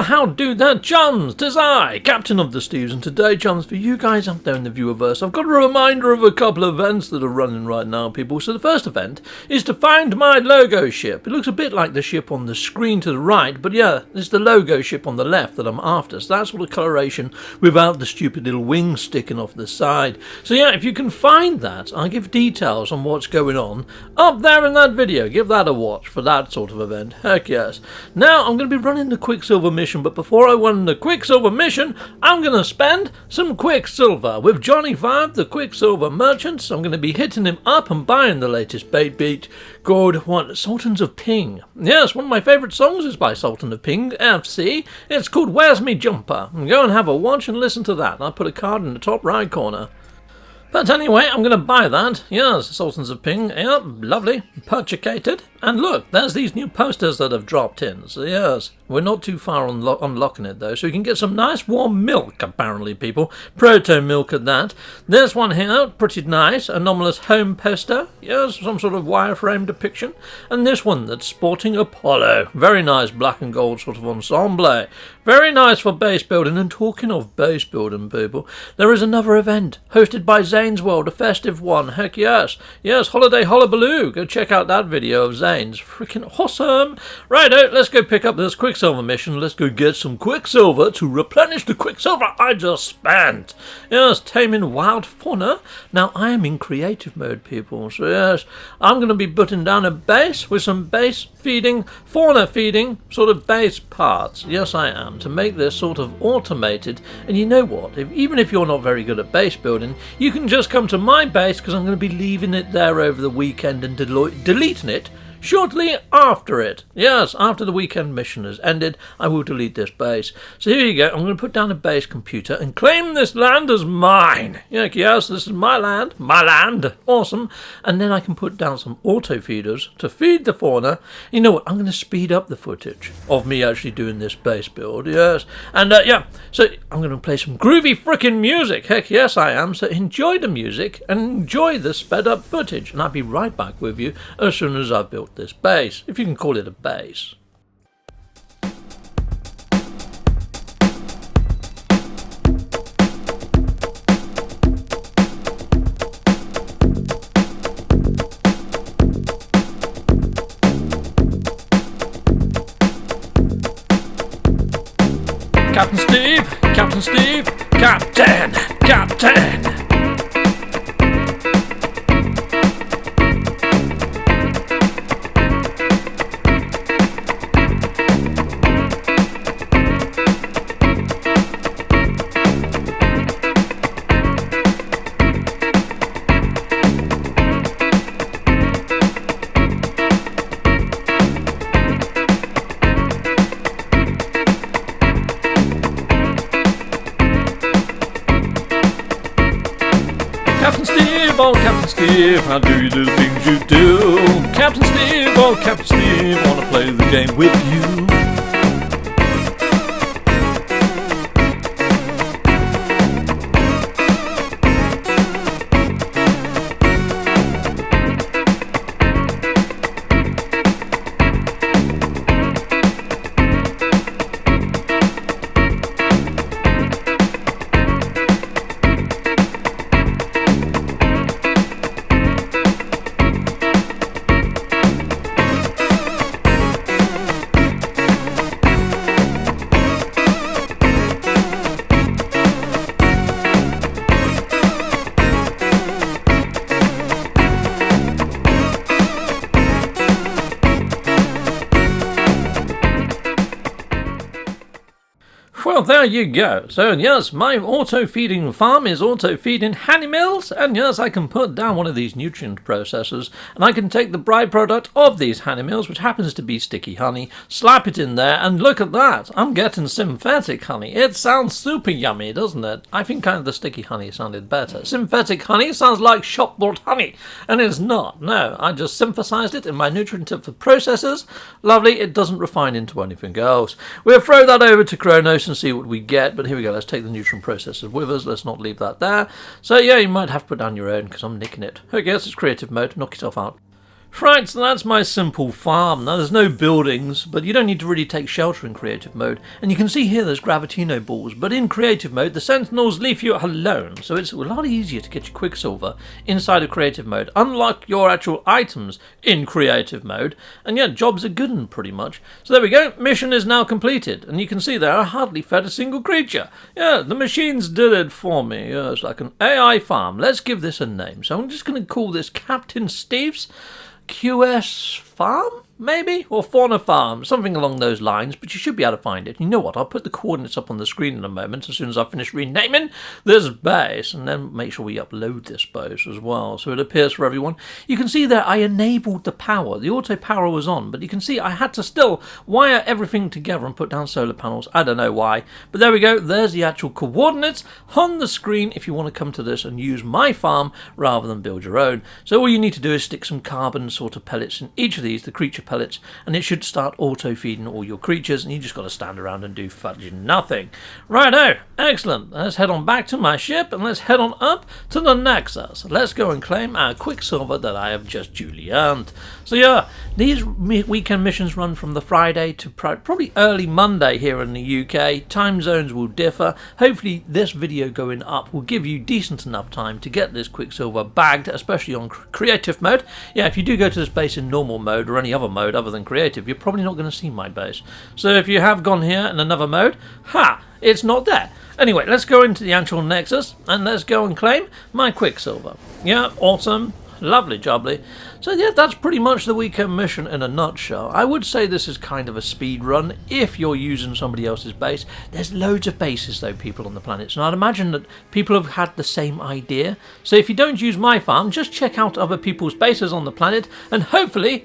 Well, how do that, Chums? 'Tis I, Captain of the Steves, and today, Chums, for you guys out there in the viewerverse, I've got a reminder of a couple of events that are running right now, people. So the first event is to find my logo ship. It looks a bit like the ship on the screen to the right, but yeah, it's the logo ship on the left that I'm after. So that's all the coloration without the stupid little wings sticking off the side. So yeah, if you can find that, I'll give details on what's going on up there in that video. Give that a watch for that sort of event. Heck yes. Now, I'm going to be running the Quicksilver mission, but before I run the Quicksilver mission, I'm going to spend some Quicksilver with Johnny 5, the Quicksilver merchant. So I'm going to be hitting him up and buying the latest bait beat called, Sultans of Ping. Yes, one of my favourite songs is by Sultan of Ping, FC. It's called Where's Me Jumper? Go and have a watch and listen to that. I'll put a card in the top right corner. But anyway, I'm going to buy that. Yes, Sultans of Ping. Yep, lovely. Purchacated. And look, there's these new posters that have dropped in. So yes, we're not too far on unlocking it though. So you can get some nice warm milk, apparently, people. Proto milk at that. There's one here, pretty nice. Anomalous home poster. Yes, some sort of wireframe depiction. And this one that's sporting Apollo. Very nice black and gold sort of ensemble. Very nice for base building. And talking of base building, people, there is another event hosted by Zane's World, a festive one. Heck yes. Yes, Holiday Hullabaloo. Go check out that video of Zane's. Freaking awesome. Righto, let's go pick up this Quicksilver mission. Let's go get some Quicksilver to replenish the Quicksilver I just spent. Yes, taming wild fauna. Now, I am in creative mode, people. So yes, I'm going to be putting down a base with some base feeding, fauna feeding, sort of base parts. Yes, I am, to make this sort of automated. And you know what? Even if you're not very good at base building, you can just come to my base because I'm going to be leaving it there over the weekend and deleting it shortly after it. Yes, after the weekend mission has ended, I will delete this base. So here you go. I'm going to put down a base computer and claim this land as mine. Yes, this is my land. My land. Awesome. And then I can put down some auto feeders to feed the fauna. You know what? I'm going to speed up the footage of me actually doing this base build. Yes. And yeah, so I'm going to play some groovy freaking music. Heck yes, I am. So enjoy the music and enjoy the sped up footage. And I'll be right back with you as soon as I've built this base, if you can call it a base. Captain Steve, Captain Steve, Captain, Captain. Captain Steve, oh Captain Steve, how do you do the things you do? Captain Steve, oh Captain Steve, wanna play the game with you. Well, there you go. So, yes, my auto-feeding farm is auto-feeding honey mills, and yes, I can put down one of these nutrient processors, and I can take the byproduct of these honey mills, which happens to be sticky honey, slap it in there, and look at that. I'm getting synthetic honey. It sounds super yummy, doesn't it? I think kind of the sticky honey sounded better. Synthetic honey sounds like shop-bought honey, and it's not. No, I just synthesized it in my nutrient processors. Lovely, it doesn't refine into anything else. We'll throw that over to Kronos and see what we get, but here we go. Let's take the nutrient processors with us. Let's not leave that there. So yeah, you might have to put down your own because I'm nicking it. Okay, this is creative mode. Knock yourself out. Right, so that's my simple farm. Now, there's no buildings, but you don't need to really take shelter in creative mode. And you can see here there's Gravitino balls, but in creative mode, the Sentinels leave you alone. So it's a lot easier to get your Quicksilver inside of creative mode. Unlock your actual items in creative mode. And yeah, jobs are good and pretty much. So there we go. Mission is now completed. And you can see there I hardly fed a single creature. Yeah, the machines did it for me. Yeah, it's like an AI farm. Let's give this a name. So I'm just going to call this Captain Steve's QS Farm, maybe? Or Fauna Farm, something along those lines, but you should be able to find it. You know what, I'll put the coordinates up on the screen in a moment as soon as I finish renaming this base, and then make sure we upload this base as well, so it appears for everyone. You can see there I enabled the power. The auto power was on, but you can see I had to still wire everything together and put down solar panels. I don't know why, but there we go. There's the actual coordinates on the screen if you want to come to this and use my farm rather than build your own. So all you need to do is stick some carbon sort of pellets in each of these, the creature pellets, and it should start auto-feeding all your creatures, and you just got to stand around and do fudging nothing. Righto, excellent. Let's head on back to my ship, and let's head on up to the Nexus. Let's go and claim our Quicksilver that I have just duly earned. So yeah, these weekend missions run from the Friday to probably early Monday here in the UK. Time zones will differ. Hopefully this video going up will give you decent enough time to get this Quicksilver bagged, especially on creative mode. Yeah, if you do go to this base in normal mode or any other mode other than creative, you're probably not going to see my base. So if you have gone here in another mode, it's not there. Anyway, let's go into the actual Nexus and let's go and claim my Quicksilver. Yeah, awesome. Lovely jubbly. So yeah, that's pretty much the weekend mission in a nutshell. I would say this is kind of a speed run if you're using somebody else's base. There's loads of bases though, people on the planet, so I'd imagine that people have had the same idea. So if you don't use my farm, just check out other people's bases on the planet, and hopefully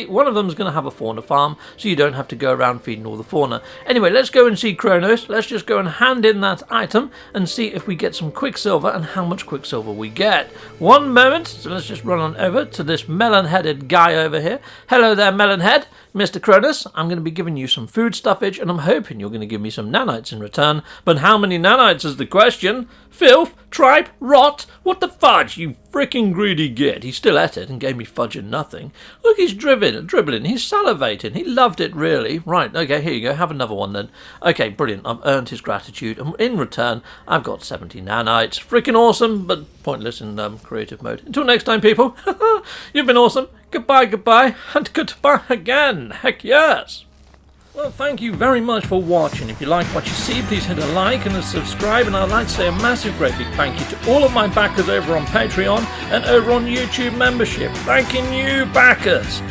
one of them is going to have a fauna farm, so you don't have to go around feeding all the fauna. Anyway, let's go and see Kronos. Let's just go and hand in that item and see if we get some Quicksilver and how much Quicksilver we get. One moment, so let's just run on over to this melon-headed guy over here. Hello there, melon-head. Mr. Kronos, I'm going to be giving you some food stuffage, and I'm hoping you're going to give me some nanites in return. But how many nanites is the question? Filth? Tripe? Rot? What the fudge, you freaking greedy git. He still ate it and gave me fudge and nothing. Look, he's dribbling, he's salivating. He loved it, really. Right, okay, here you go. Have another one then. Okay, brilliant. I've earned his gratitude, and in return, I've got 70 nanites. Freaking awesome, but pointless in creative mode. Until next time, people. You've been awesome. Goodbye, and goodbye again. Heck yes. Well, thank you very much for watching. If you like what you see, please hit a like and a subscribe, and I'd like to say a massive great big thank you to all of my backers over on Patreon and over on YouTube membership. Thanking you, backers.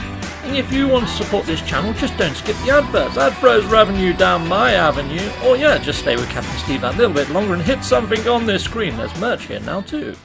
And if you want to support this channel, just don't skip the adverts. That throws revenue down my avenue. Or yeah, just stay with Captain Steve that little bit longer and hit something on this screen. There's merch here now too.